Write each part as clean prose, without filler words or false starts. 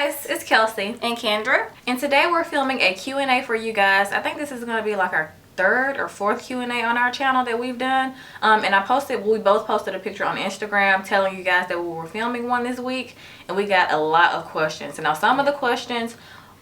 guys, it's Kelsey and Kendra, and today we're filming a Q&A for you guys. I think this is going to be like our third or fourth Q&A on our channel that we've done. And we both posted a picture on Instagram telling you guys that we were filming one this week, and we got a lot of questions. And now some of the questions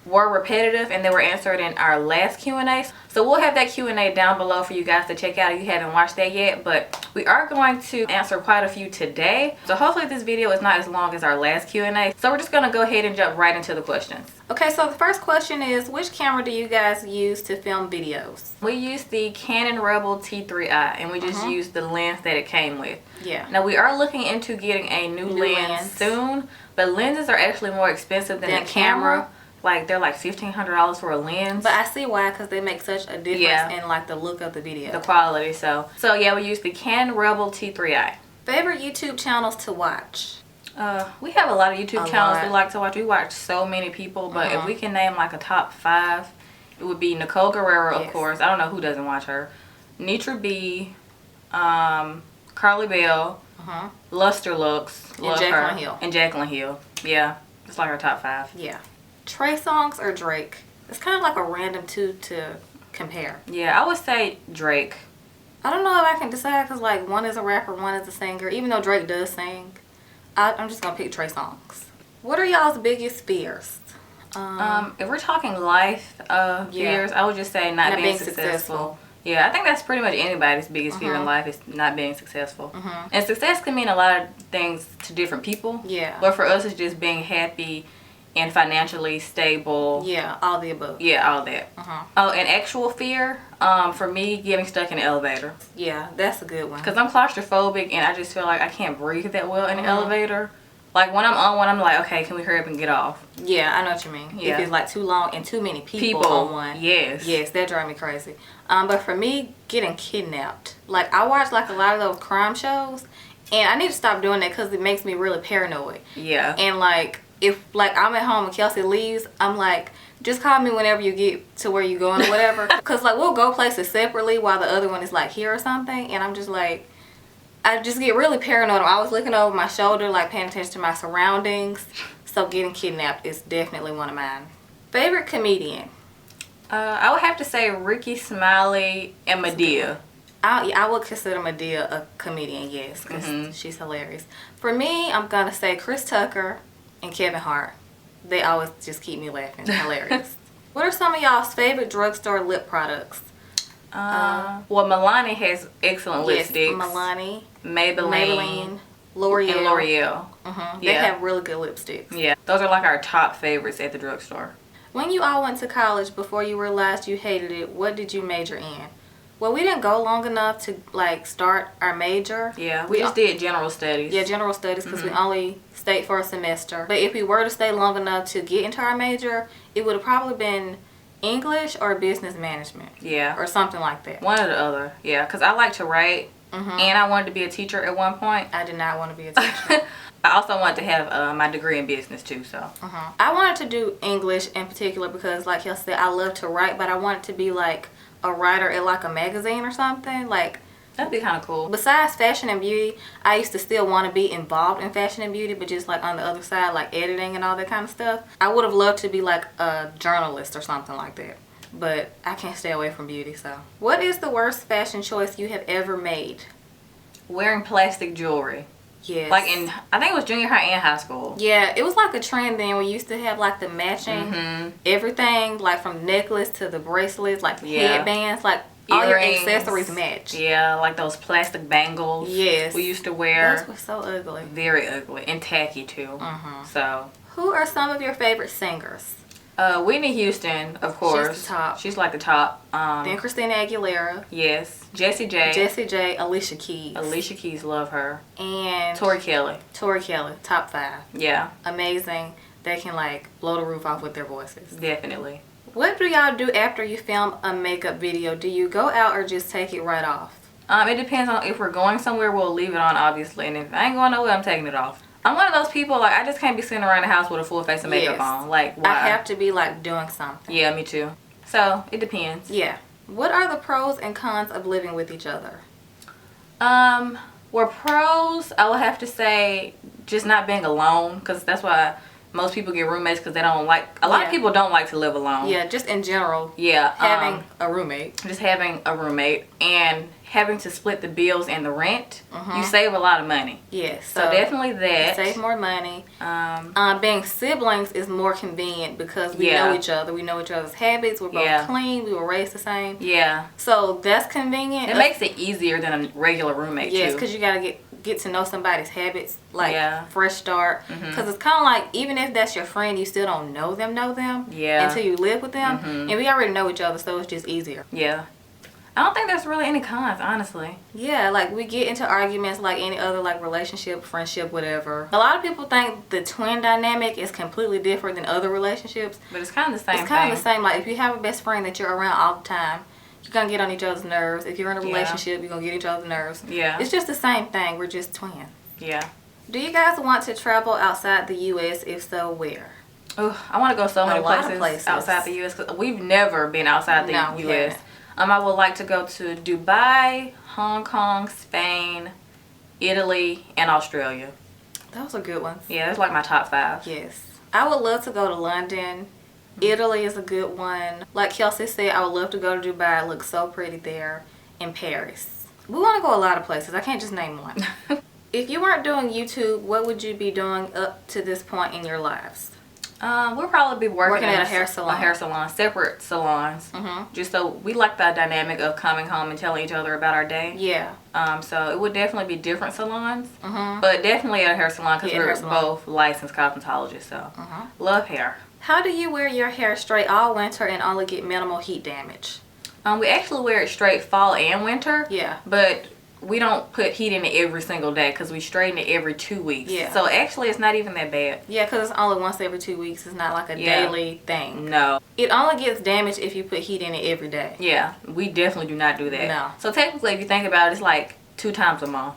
were repetitive and they were answered in our last Q&A, so we'll have that Q&A down below for you guys to check out if you haven't watched that yet. But we are going to answer quite a few today, so hopefully this video is not as long as our last Q&A. So we're just going to go ahead and jump right into the questions. Okay, so the first question is, which camera do you guys use to film videos? We use the Canon Rebel T3i, and we just use the lens that it came with. Yeah. Now we are looking into getting a new lens soon, but lenses are actually more expensive than the camera. Like, they're like $1,500 for a lens. But I see why, because they make such a difference in like the look of the video, the quality. So yeah, we use the Canon Rebel T3i. Favorite YouTube channels to watch? We have a lot of YouTube channels we like to watch. We watch so many people, but if we can name like a top 5, it would be Nicole Guerrero, of course. I don't know who doesn't watch her. Nitra B, Carly Bell, Luster Looks, and Jacqueline Hill. And Jacqueline Hill. Yeah, it's like our top 5. Yeah. Trey Songz or Drake? It's kind of like a random two to compare. Yeah, I would say Drake. I don't know if I can decide, because like one is a rapper, one is a singer. Even though Drake does sing, I'm just gonna pick Trey Songz. What are y'all's biggest fears? If we're talking life fears, I would just say not being successful. Yeah, I think that's pretty much anybody's biggest fear in life, is not being successful. And success can mean a lot of things to different people. Yeah. But for us, it's just being happy and financially stable. Yeah, all the above. Yeah, all that. Oh, and actual fear, for me, getting stuck in the elevator. Yeah, that's a good one. Because I'm claustrophobic, and I just feel like I can't breathe that well in the elevator. Like, when I'm on one, I'm like, okay, can we hurry up and get off? Yeah, I know what you mean. Yeah. If it's like too long and too many people on one. Yes. Yes, that drives me crazy. But for me, getting kidnapped. Like, I watch like a lot of those crime shows, and I need to stop doing that because it makes me really paranoid. Yeah. And like, if like I'm at home and Kelsey leaves, I'm like, just call me whenever you get to where you're going or whatever. Because like, we'll go places separately while the other one is like here or something, and I'm just like, I just get really paranoid. I'm always looking over my shoulder, like paying attention to my surroundings. So getting kidnapped is definitely one of mine. Favorite comedian? I would have to say Ricky Smiley and Medea. I would consider Medea a comedian, yes, because she's hilarious. For me, I'm gonna say Chris Tucker and Kevin Hart. They always just keep me laughing. Hilarious. What are some of y'all's favorite drugstore lip products? Well, Milani has excellent lipsticks. Milani, Maybelline, L'Oreal. and L'Oreal. They have really good lipsticks. Yeah, those are like our top favorites at the drugstore. When you all went to college, before you realized you hated it, what did you major in? Well, we didn't go long enough to like start our major. Yeah, we just did general studies. Yeah, general studies, because we only stayed for a semester. But if we were to stay long enough to get into our major, it would have probably been English or business management. Yeah. Or something like that. One or the other. Yeah, because I like to write, and I wanted to be a teacher at one point. I did not want to be a teacher. I also wanted to have my degree in business too, so. I wanted to do English in particular because, like y'all said, I love to write, but I wanted to be like a writer at like a magazine or something. Like, that'd be kind of cool. Besides fashion and beauty, I used to still want to be involved in fashion and beauty, but just like on the other side, like editing and all that kind of stuff. I would have loved to be like a journalist or something like that, but I can't stay away from beauty. So what is the worst fashion choice you have ever made? Wearing plastic jewelry. Yes. Like in, I think it was junior high and high school. Yeah, it was like a trend then. We used to have like the matching everything, like from necklace to the bracelets, like headbands, like all your accessories match. Yeah, like those plastic bangles. Yes. We used to wear. Those were so ugly. Very ugly. And tacky too. So. Who are some of your favorite singers? Whitney Houston, of course. She's the top. She's like the top. Then Christina Aguilera. Yes. Jessie J. Jessie J. Alicia Keys. Alicia Keys, love her. And Tori Kelly. Tori Kelly, top 5. Yeah. Amazing. They can like blow the roof off with their voices. Definitely. What do y'all do after you film a makeup video? Do you go out or just take it right off? It depends on if we're going somewhere, we'll leave it on obviously, and if I ain't going nowhere, I'm taking it off. I'm one of those people, like, I just can't be sitting around the house with a full face of makeup on. Like, why? I have to be, like, doing something. Yeah, me too. So, it depends. Yeah. What are the pros and cons of living with each other? Well, pros, I would have to say just not being alone, because that's why most people get roommates because they don't like, a lot of people don't like to live alone. Yeah, just in general. Yeah. Having a roommate. Just having a roommate and having to split the bills and the rent, you save a lot of money. Yes. So definitely that. Save more money. Being siblings is more convenient because we know each other. We know each other's habits. We're both clean. We were raised the same. Yeah. So that's convenient. It makes it easier than a regular roommate, yes, because you got to get to know somebody's habits, like fresh start. Because it's kind of like, even if that's your friend, you still don't know them until you live with them. And we already know each other, so it's just easier. Yeah. I don't think there's really any cons, honestly. Yeah, like we get into arguments like any other like relationship, friendship, whatever. A lot of people think the twin dynamic is completely different than other relationships. But it's kind of the same thing. It's kind of the same. Like if you have a best friend that you're around all the time, you're going to get on each other's nerves. If you're in a relationship, you're going to get each other's nerves. Yeah. It's just the same thing. We're just twins. Yeah. Do you guys want to travel outside the U.S.? If so, where? Oh, I want to go so many places outside the U.S. because we've never been outside the U.S. I would like to go to Dubai, Hong Kong, Spain, Italy, and Australia. Those are good ones. Yeah, that's like my top 5. Yes. I would love to go to London. Italy is a good one. Like Kelsey said, I would love to go to Dubai. It looks so pretty there. In Paris. We want to go a lot of places. I can't just name one. If you weren't doing YouTube, what would you be doing up to this point in your lives? We'll probably be working at a hair salon. Separate salons. Just so we like the dynamic of coming home and telling each other about our day. Yeah. So it would definitely be different salons. But definitely at a hair salon because we're both licensed cosmetologists. So love hair. How do you wear your hair straight all winter and only get minimal heat damage? We actually wear it straight fall and winter. Yeah. But we don't put heat in it every single day because we straighten it every 2 weeks. Yeah. So actually it's not even that bad. Yeah, because it's only once every 2 weeks. It's not like a daily thing. No. It only gets damaged if you put heat in it every day. Yeah. We definitely do not do that. No. So technically if you think about it, it's like 2 times a month.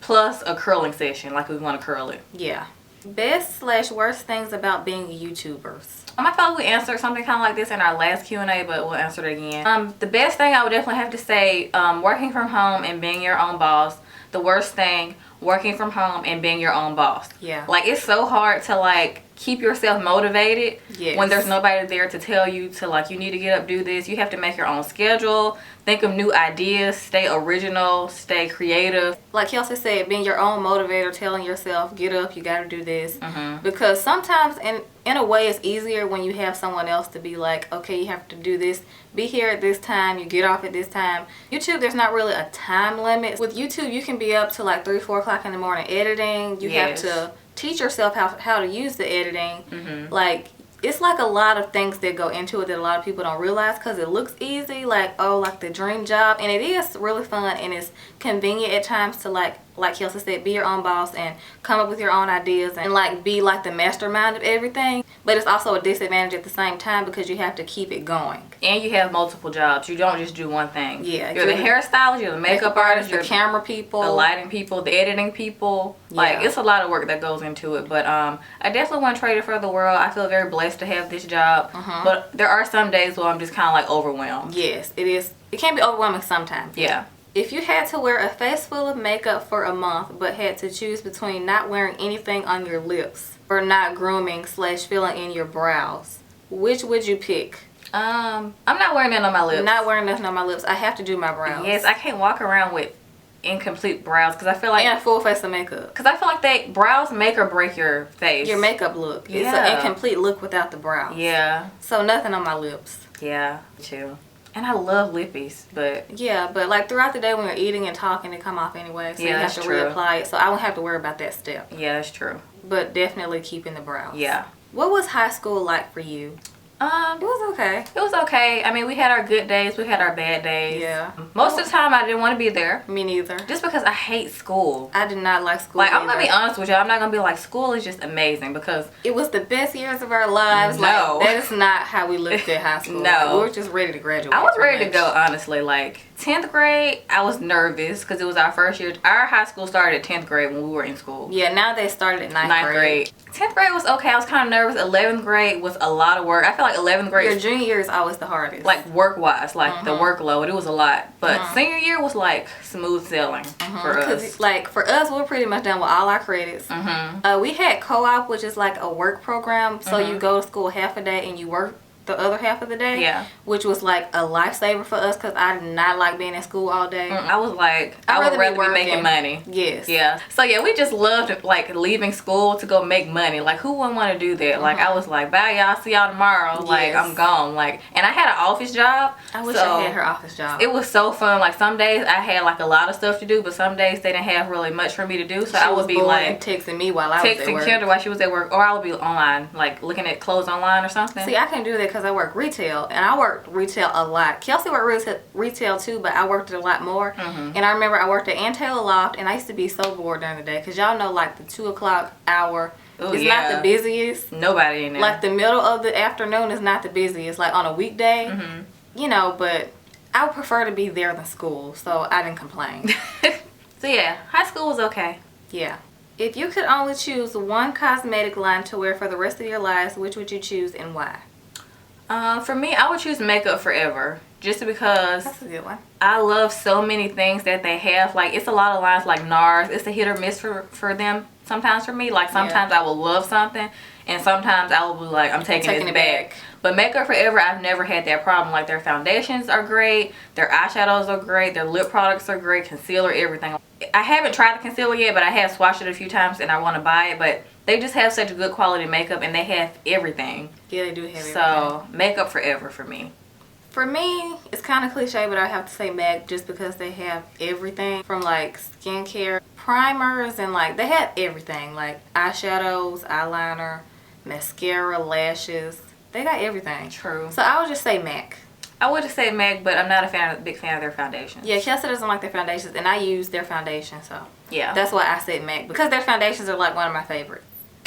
Plus a curling session, like we want to curl it. Yeah. Best/worst things about being YouTubers. I thought we answered something kind of like this in our last Q&A, but we'll answer it again. The best thing I would definitely have to say, working from home and being your own boss. The worst thing, working from home and being your own boss. Yeah. Like, it's so hard to, like, keep yourself motivated when there's nobody there to tell you to, like, you need to get up, do this. You have to make your own schedule, think of new ideas, stay original, stay creative. Like Kelsey said, being your own motivator, telling yourself, get up, you got to do this. Because sometimes, in a way, it's easier when you have someone else to be like, okay, you have to do this. Be here at this time. You get off at this time. YouTube, there's not really a time limit. With YouTube, you can be up to like 3, 4 o'clock in the morning editing. You have to teach yourself how to use the editing. Like, it's like a lot of things that go into it that a lot of people don't realize because it looks easy, like, oh, like the dream job. And it is really fun and it's convenient at times to, like Kelsey said, be your own boss and come up with your own ideas and like be like the mastermind of everything. But it's also a disadvantage at the same time because you have to keep it going. And you have multiple jobs. You don't just do one thing. Yeah. You're the hairstylist, you're the makeup artist, you're the camera people, the lighting people, the editing people. Like, it's a lot of work that goes into it. But I definitely want to trade it for the world. I feel very blessed to have this job. But there are some days where I'm just kind of like overwhelmed. Yes, it is. It can be overwhelming sometimes. Yeah. If you had to wear a face full of makeup for a month but had to choose between not wearing anything on your lips or not grooming / filling in your brows, which would you pick? I'm not wearing nothing on my lips. I'm not wearing nothing on my lips. I have to do my brows. Yes, I can't walk around with incomplete brows because I feel like... And a full face of makeup. Because I feel like brows make or break your face. Your makeup look. Yeah. It's an incomplete look without the brows. Yeah. So nothing on my lips. Yeah, too. And I love lippies, but... Yeah, but like throughout the day when you're eating and talking, they come off anyway. So you have to reapply it. So I won't have to worry about that step. Yeah, that's true. But definitely keeping the brows. Yeah. What was high school like for you? It was okay. It was okay. I mean, we had our good days. We had our bad days. Yeah. Most of the time, I didn't want to be there. Me neither. Just because I hate school. I did not like school. Like, I'm going to be honest with you. I'm not going to be like, school is just amazing because... It was the best years of our lives. No. Like, that is not how we looked at high school. No. Like, we were just ready to graduate. I was ready to go, honestly. Like, 10th grade, I was nervous because it was our first year. Our high school started at 10th grade when we were in school. Yeah, now they started at ninth grade. 10th grade was okay. I was kind of nervous. 11th grade was a lot of work. I feel like 11th grade. Your junior year is always the hardest. Like work-wise, like the workload, it was a lot. But senior year was like smooth sailing for us. Like for us, we're pretty much done with all our credits. We had co-op, which is like a work program. So you go to school half a day and you work the other half of the day. Yeah. Which was like a lifesaver for us because I did not like being in school all day. I was like, I would rather be making money. Yes. Yeah. So yeah, we just loved like leaving school to go make money. Like who wouldn't want to do that? Like I was like, bye y'all, see y'all tomorrow. Like I'm gone. Like, and I had an office job. I wish I had her office job. It was so fun. Like some days I had like a lot of stuff to do, but some days they didn't have really much for me to do. So I would be like texting me while I was at work. Texting Kendra while she was at work, or I would be online, like looking at clothes online or something. See, I can do that because I work retail. And I worked retail a lot. Kelsey worked retail too, but I worked it a lot more. And I remember I worked at Untitled Loft, and I used to be so bored during the day because y'all know like the 2 o'clock hour is not the busiest. Nobody in there. Like the middle of the afternoon is not the busiest. Like on a weekday, you know. But I would prefer to be there than school, so I didn't complain. So yeah, high school was okay. Yeah. If you could only choose one cosmetic line to wear for the rest of your lives, which would you choose and why? For me, I would choose Makeup Forever. Just because that's a good one. I love so many things that they have. Like, it's a lot of lines like NARS. It's a hit or miss for them sometimes for me. Like, sometimes I will love something, and sometimes I will be like, I'm taking it back. But Makeup Forever, I've never had that problem. Like, their foundations are great. Their eyeshadows are great. Their lip products are great. Concealer, everything. I haven't tried the concealer yet, but I have swatched it a few times, and I want to buy it. But they just have such good quality makeup, and they have everything. Yeah, they do have everything. So, Makeup Forever for me. For me, it's kind of cliche, but I have to say MAC just because they have everything from like skincare, primers, and like they have everything. Like eyeshadows, eyeliner, mascara, lashes. They got everything. True. So I would just say MAC. I would just say MAC, but I'm not a big fan of their foundations. Yeah, Kelsey doesn't like their foundations, and I use their foundation, so yeah. That's why I said MAC, because their foundations are like one of my favorites.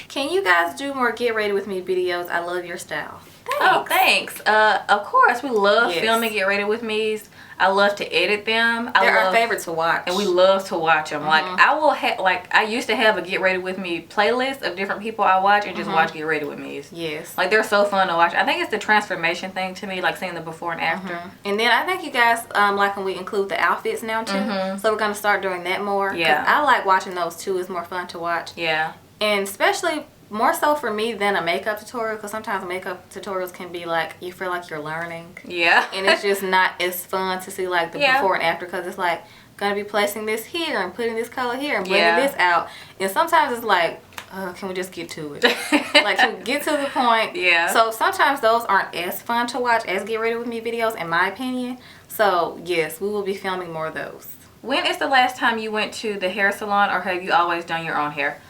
Can you guys do more Get Ready With Me videos? I love your style. Thanks. Oh, thanks. Of course, we love filming Get Ready With Me's. I love to edit them. They're our favorite to watch. And we love to watch them. Like, I will have, like, I used to have a Get Ready With Me playlist of different people I watch and just watch Get Ready With Me's. Yes. Like, they're so fun to watch. I think it's the transformation thing to me, like seeing the before and after. And then I think you guys like when we include the outfits now too. So we're going to start doing that more. Yeah. I like watching those too. It's more fun to watch. Yeah. And especially more so for me than a makeup tutorial, because sometimes makeup tutorials can be like, you feel like you're learning. Yeah. And it's just not as fun to see like the before and after, because it's like, gonna be placing this here and putting this color here and blending this out. And sometimes it's like, can we just get to it? Like, can we get to the point? Yeah. So sometimes those aren't as fun to watch as Get Ready With Me videos, in my opinion. So yes, we will be filming more of those. When is the last time you went to the hair salon, or have you always done your own hair?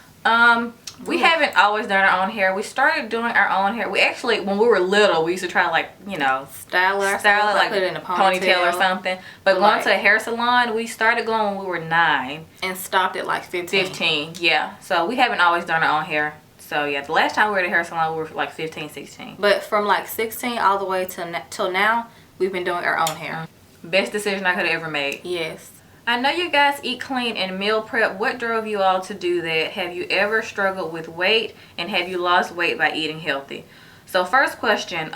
We haven't always done our own hair. We started doing our own hair. We actually, when we were little, we used to try, like, you know, style it, like put it in a ponytail or something. But going to a hair salon, we started going when we were 9. And stopped at like 15. 15, yeah. So we haven't always done our own hair. So yeah, the last time we were at a hair salon, we were like 15, 16. But from like 16 all the way till now, we've been doing our own hair. Best decision I could have ever made. Yes. I know you guys eat clean and meal prep. What drove you all to do that? Have you ever struggled with weight, and have you lost weight by eating healthy? So first question,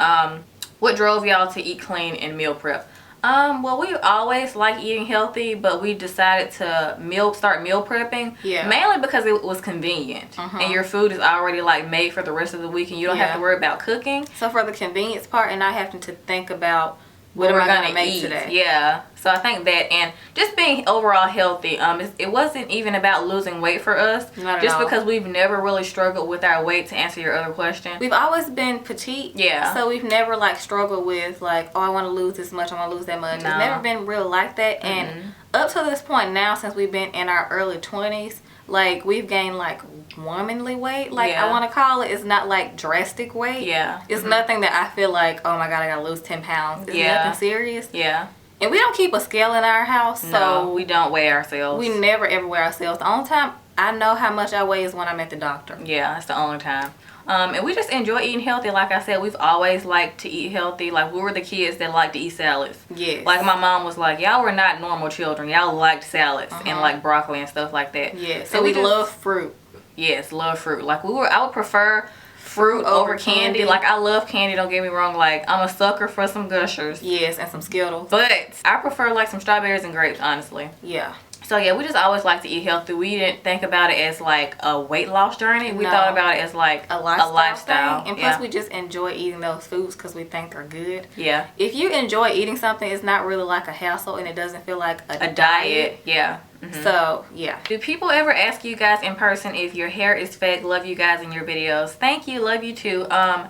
what drove y'all to eat clean and meal prep? Well, we always like eating healthy, but we decided to start meal prepping. Yeah. Mainly because it was convenient, and your food is already like made for the rest of the week, and you don't have to worry about cooking. So for the convenience part, and not having to think about what am I gonna make today? Yeah. So I think that, and just being overall healthy, it wasn't even about losing weight for us. Not at just all. because we've never really struggled with our weight, to answer your other question. We've always been petite. Yeah. So we've never like struggled with like, oh, I want to lose this much, I want to lose that much. No. It's never been real like that. And up to this point now, since we've been in our early 20s, like we've gained like womanly weight, like I want to call it. It's not like drastic weight. Yeah. It's nothing that I feel like, oh my god, I gotta lose 10 pounds. It's nothing serious. Yeah. And we don't keep a scale in our house, so no, we don't weigh ourselves. We never ever weigh ourselves. The only time I know how much I weigh is when I'm at the doctor. Yeah, that's the only time. And we just enjoy eating healthy. Like I said, we've always liked to eat healthy. Like, we were the kids that liked to eat salads. Yes. Like, my mom was like, y'all were not normal children. Y'all liked salads and like broccoli and stuff like that. Yeah. So we love fruit. Yes, love fruit. Like, I would prefer fruit over candy. Like, I love candy, don't get me wrong. Like, I'm a sucker for some Gushers. Yes, and some Skittles. But I prefer like some strawberries and grapes, honestly. Yeah. So yeah, we just always like to eat healthy. We didn't think about it as like a weight loss journey. We thought about it as like a lifestyle thing. And plus we just enjoy eating those foods because we think they're good. Yeah. If you enjoy eating something, it's not really like a hassle and it doesn't feel like a diet. Yeah. So yeah. Do people ever ask you guys in person if your hair is fake? Love you guys in your videos. Thank you. Love you too.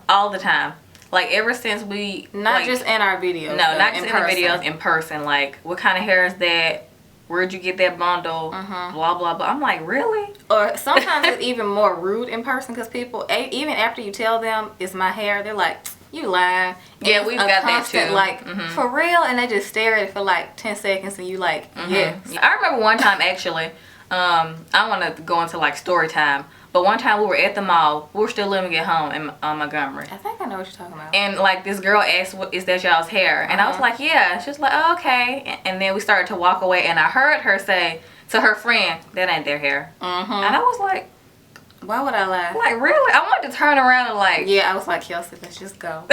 All the time. Like, ever since we not just in our videos. No, not just in the videos, in person. Like, what kind of hair is that? Where'd you get that bundle? Blah, blah, blah. I'm like, really? Or sometimes it's even more rude in person because people, even after you tell them it's my hair, they're like, you lying. Yeah, we've got that too. Like, for real? And they just stare at it for like 10 seconds and you like, yes. I remember one time, actually, I don't want to go into like story time, but one time we were at the mall. We were still living at home in Montgomery. I think I know what you're talking about. And like, this girl asked, "What is that y'all's hair?" And I was like, "Yeah." She was like, "Oh, okay." And then we started to walk away, and I heard her say to her friend, "That ain't their hair." And I was like, why would I lie? Like, really? I wanted to turn around and like... Yeah, I was like, Kelsey, let's just go.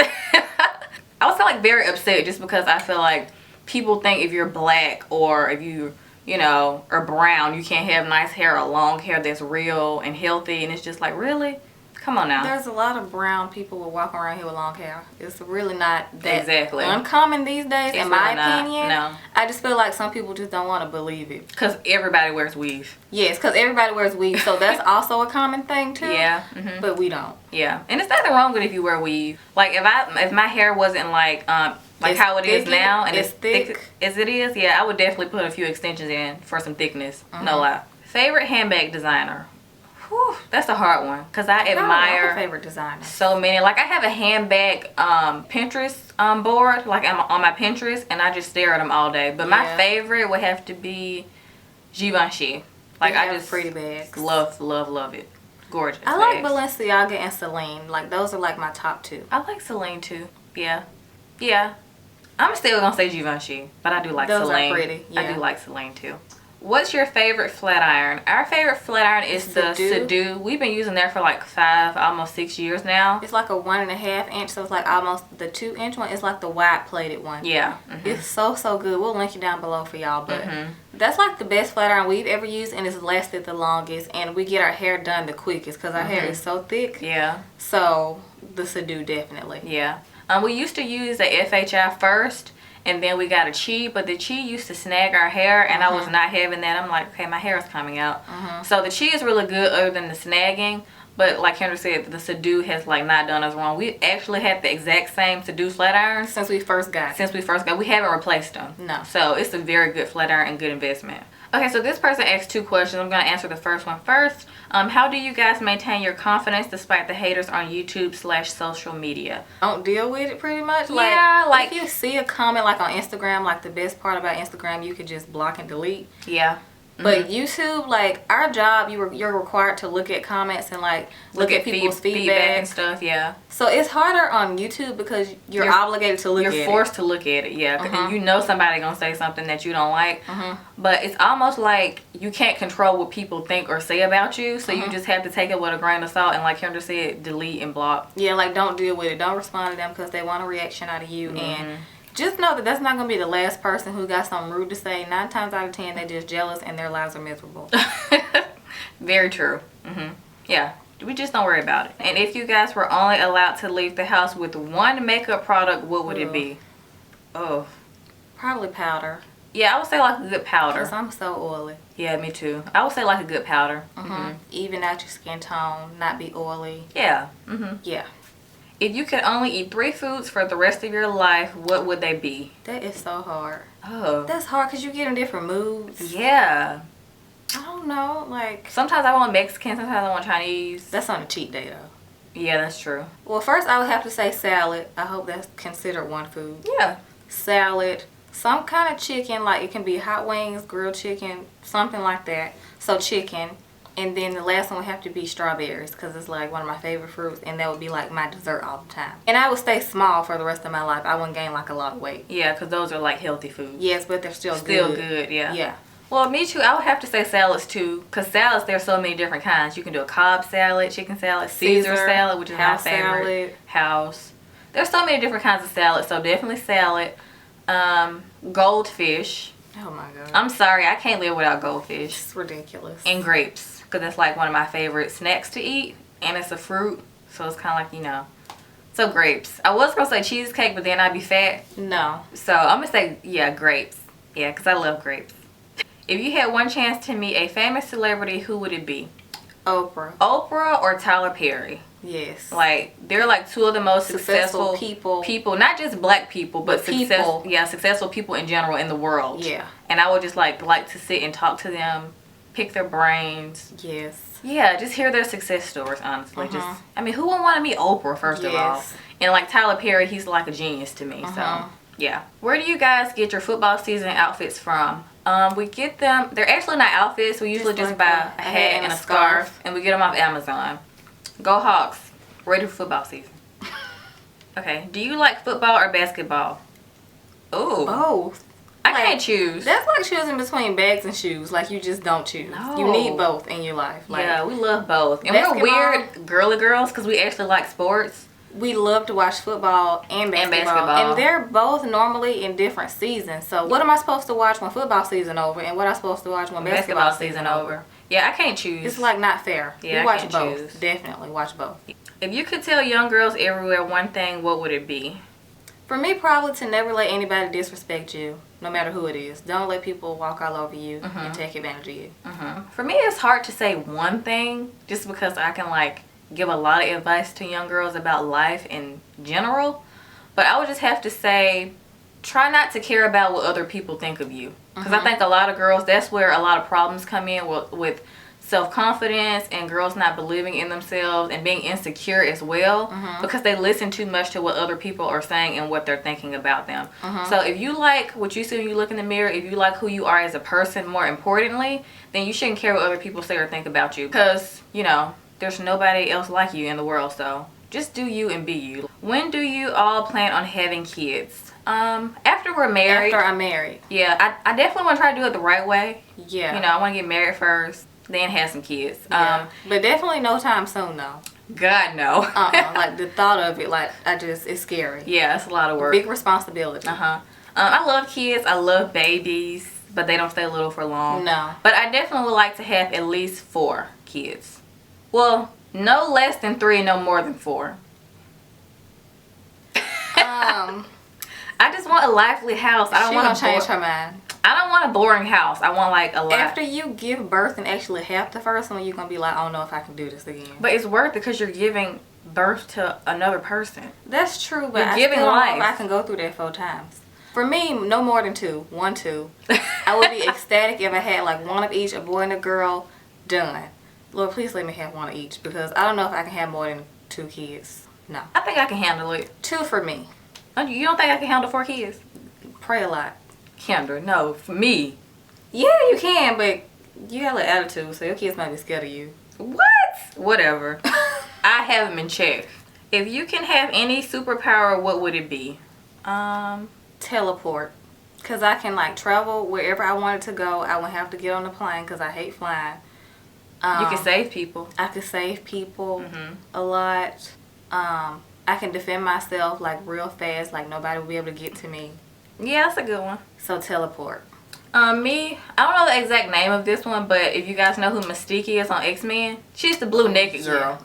I was like very upset just because I feel like people think if you're black or if you know, or brown, you can't have nice hair or long hair that's real and healthy. And it's just like, really? Come on now. There's a lot of brown people who walk around here with long hair. It's really not that exactly uncommon these days, in my opinion. No. I just feel like some people just don't want to believe it. Because everybody wears weave. Yes, because everybody wears weave. So that's also a common thing too. Yeah. But we don't. Yeah. And there's nothing wrong with if you wear weave. Like, if my hair wasn't like how it is now and it's thick as it is, yeah, I would definitely put a few extensions in for some thickness. No lie. Favorite handbag designer? Whew, that's a hard one because I admire favorite designer. So many. Like, I have a handbag Pinterest board, like on my Pinterest, and I just stare at them all day. But my favorite would have to be Givenchy. Like, I just pretty bags. Love it. Gorgeous. I like Balenciaga and Celine. Like, those are like my top two. I like Celine too. Yeah. I'm still gonna say Givenchy, but I do like Celine. Those are pretty. Yeah. I do like Celine too. What's your favorite flat iron? Our favorite flat iron is the SEDU. We've been using that for like 5, almost 6 years now. It's like a 1.5 inch, so it's like almost the 2-inch one. It's like the wide plated one. Yeah. It's so good. We'll link it down below for y'all, but that's like the best flat iron we've ever used, and it's lasted the longest, and we get our hair done the quickest because our hair is so thick. Yeah. So the SEDU definitely. Yeah. We used to use the FHI first, and then we got a chi, but the chi used to snag our hair, and I was not having that. I'm like, okay, my hair is coming out. So the chi is really good other than the snagging, but like Kendra said, the SEDU has like not done us wrong. We actually had the exact same SEDU flat irons since we first got it. We haven't replaced them. No. So it's a very good flat iron and good investment. Okay, so this person asked 2 questions. I'm going to answer the first one first. How do you guys maintain your confidence despite the haters on YouTube/social media? Don't deal with it pretty much. Yeah, like if you see a comment like on Instagram, like the best part about Instagram, you could just block and delete. Yeah. But YouTube, like our job, you're required to look at comments and like look at people's feedback and stuff. Yeah. So it's harder on YouTube because you're obligated to look at it. You're forced to look at it. Yeah. And you know somebody gonna say something that you don't like. But it's almost like you can't control what people think or say about you. So you just have to take it with a grain of salt and, like Kendra said, delete and block. Yeah, like don't deal with it. Don't respond to them because they want a reaction out of you. And just know that that's not going to be the last person who got something rude to say. 9 times out of 10, they're just jealous and their lives are miserable. Very true. Yeah. We just don't worry about it. And if you guys were only allowed to leave the house with one makeup product, what would it be? Oh. Probably powder. Yeah, I would say like a good powder. Because I'm so oily. Yeah, me too. I would say like a good powder. Even out your skin tone, not be oily. Yeah. Yeah. If you could only eat 3 foods for the rest of your life, what would they be? That is so hard. Oh. That's hard because you get in different moods. Yeah. I don't know, like... Sometimes I want Mexican, sometimes I want Chinese. That's on a cheat day, though. Yeah, that's true. Well, first I would have to say salad. I hope that's considered one food. Yeah. Salad. Some kind of chicken, like it can be hot wings, grilled chicken, something like that. So chicken. And then the last one would have to be strawberries because it's like one of my favorite fruits, and that would be like my dessert all the time. And I would stay small for the rest of my life. I wouldn't gain like a lot of weight. Yeah, because those are like healthy foods. Yes, but they're still good. Yeah. Yeah. Well, me too. I would have to say salads too, because salads, there's so many different kinds. You can do a Cobb salad, chicken salad, Caesar salad, which is my favorite. House. There's so many different kinds of salads, so definitely salad. Goldfish. Oh my god. I'm sorry, I can't live without goldfish. It's ridiculous. And grapes, because that's like one of my favorite snacks to eat, and it's a fruit, so it's kind of like, you know. So grapes. I was gonna say cheesecake, but then I'd be fat. No. So I'm gonna say, yeah, grapes. Yeah, because I love grapes. If you had one chance to meet a famous celebrity, who would it be? Oprah. Oprah or Tyler Perry? Yes. Like, they're like two of the most successful people, not just black people, but people. Successful people in general in the world. Yeah. And I would just like to sit and talk to them, pick their brains. Yes. Yeah, just hear their success stories, honestly. Just, I mean, who wouldn't want to meet Oprah, first of all? And like Tyler Perry, he's like a genius to me. So, yeah. Where do you guys get your football season outfits from? We get them, they're actually not outfits. We usually just buy a hat and a scarf, and we get them off Amazon. Go Hawks. Ready for football season. Okay. Do you like football or basketball? Ooh. Both. I can't choose. That's like choosing between bags and shoes. Like, you just don't choose. No. You need both in your life. Like, yeah, we love both. And we're weird girly girls because we actually like sports. We love to watch football and basketball. And they're both normally in different seasons. So what am I supposed to watch when football season over, and what am I supposed to watch when basketball season over? Yeah, I can't choose. It's like not fair. Yeah, we watch I can't both. choose. Definitely watch both. If you could tell young girls everywhere one thing, what would it be? For me, probably to never let anybody disrespect you, no matter who it is. Don't let people walk all over you and take advantage of you. For me, it's hard to say one thing, just because I can like give a lot of advice to young girls about life in general. But I would just have to say, try not to care about what other people think of you. Because I think a lot of girls, that's where a lot of problems come in with self-confidence and girls not believing in themselves and being insecure as well, because they listen too much to what other people are saying and what they're thinking about them. So if you like what you see when you look in the mirror, if you like who you are as a person, more importantly, then you shouldn't care what other people say or think about you, because, you know, there's nobody else like you in the world. So just do you and be you. When do you all plan on having kids? After we're married. After I'm married. Yeah, I definitely want to try to do it the right way. Yeah. You know, I want to get married first, then have some kids. Yeah. But definitely no time soon, though. God, no. Like, the thought of it, like, it's scary. Yeah, it's a lot of work. Big responsibility. I love kids. I love babies, but they don't stay little for long. No. But I definitely would like to have at least 4 kids. Well, no less than 3, no more than 4. I just want a lively house. I don't want to change her mind. I don't want a boring house. I want like a lot. After you give birth and actually have the first one, you're gonna be like, I don't know if I can do this again. But it's worth it because you're giving birth to another person. That's true, but you're giving life. I can go through that 4 times. For me, no more than 2. 1, 2. I would be ecstatic if I had like one of each, a boy and a girl. Done. Lord, please let me have one of each, because I don't know if I can have more than 2 kids. No. I think I can handle it. 2 for me. You don't think I can handle 4 kids? Pray a lot. Kendra, no, for me. Yeah, you can, but you have an attitude, so your kids might be scared of you. What? Whatever. I have them in check. If you can have any superpower, what would it be? Teleport. Because I can like travel wherever I wanted to go. I wouldn't have to get on the plane because I hate flying. You can save people. I can save people a lot. I can defend myself like real fast, like nobody will be able to get to me. Yeah, that's a good one. So teleport. Me, I don't know the exact name of this one, but if you guys know who Mystique is on X-Men, she's the blue naked girl.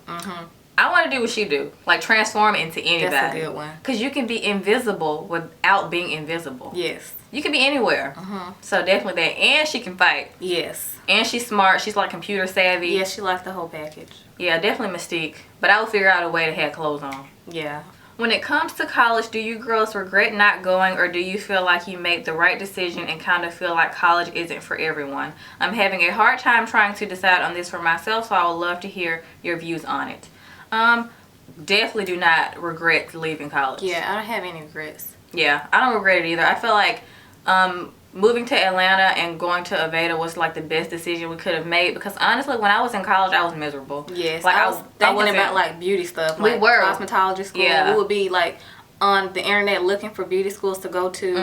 I want to do what she do, like transform into anybody. That's a good one. Because you can be invisible without being invisible. Yes. You can be anywhere. So definitely that. And she can fight. Yes. And she's smart. She's like computer savvy. Yeah, she likes the whole package. Yeah, definitely Mystique. But I will figure out a way to have clothes on. Yeah. When it comes to college, do you girls regret not going, or do you feel like you made the right decision and kind of feel like college isn't for everyone? I'm having a hard time trying to decide on this for myself, so I would love to hear your views on it. Definitely do not regret leaving college. Yeah, I don't have any regrets. Yeah, I don't regret it either. I feel like moving to Atlanta and going to Aveda was like the best decision we could have made, because honestly when I was in college I was miserable. Yes, like I was thinking about like beauty stuff. Like we were cosmetology school. Yeah. We would be like on the internet looking for beauty schools to go to.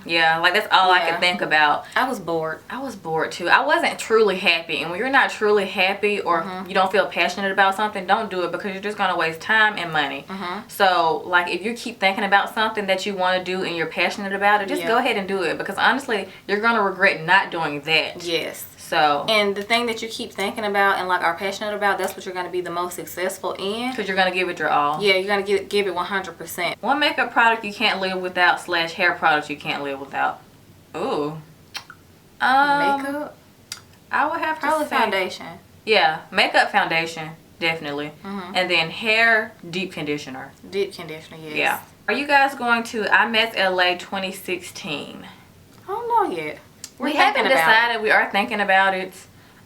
Yeah, like that's all I could think about. I was bored. I was bored too. I wasn't truly happy, and when you're not truly happy or you don't feel passionate about something, don't do it, because you're just gonna waste time and money. So like if you keep thinking about something that you want to do and you're passionate about it, just go ahead and do it, because honestly you're gonna regret not doing that. Yes. So, and the thing that you keep thinking about and like are passionate about, that's what you're going to be the most successful in, because you're going to give it your all. Yeah, you're going to give it 100%. One makeup product you can't live without / hair product you can't live without. Ooh. Makeup? I would have to probably say foundation. Yeah, makeup, foundation, definitely. And then hair, deep conditioner. Deep conditioner, yes. Yeah. Are you guys going to I Met LA 2016? I don't know yet. We haven't decided. We are thinking about it.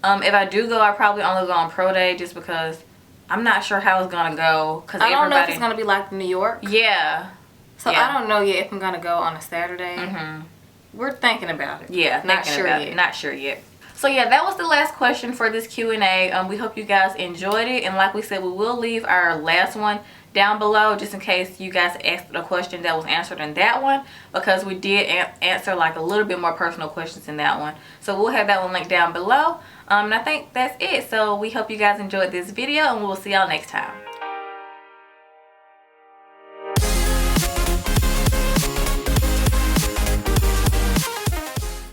If I do go, I probably only go on Pro Day, just because I'm not sure how it's gonna go. Cause I don't know if it's gonna be like New York. Yeah. So I don't know yet if I'm gonna go on a Saturday. We're thinking about it. Yeah, not sure yet. Not sure yet. So yeah, that was the last question for this Q&A. We hope you guys enjoyed it, and like we said, we will leave our last one down below just in case you guys asked a question that was answered in that one, because we did answer like a little bit more personal questions in that one. So we'll have that one linked down below. And I think that's it. So we hope you guys enjoyed this video, and we'll see y'all next time.